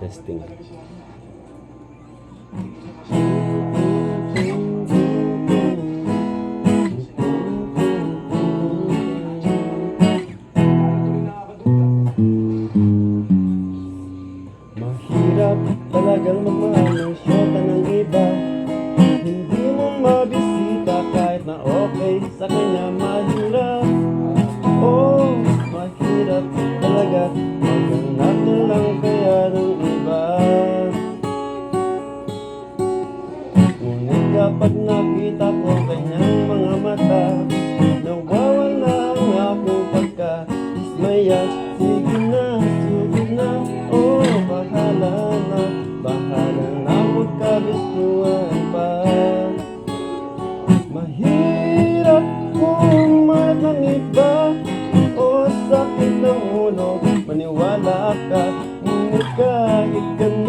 Testing. Mahirap talagang magmahal ng syota ng iba. Hindi mo mabisita kahit na okay sa kanya. Mahirap, oh, mahirap talaga maghanap na lang kaya ng iba. Ngunit kapag nakita ko kanyang mga mata, nawawala ang aking pagka-dismaya. Sige na, sugod na, oh, bahala na magkagustuhan pa. Mahirap kung mahal ng iba, o sakit ng ulo, maniwala ka. Ngunit kahit ganun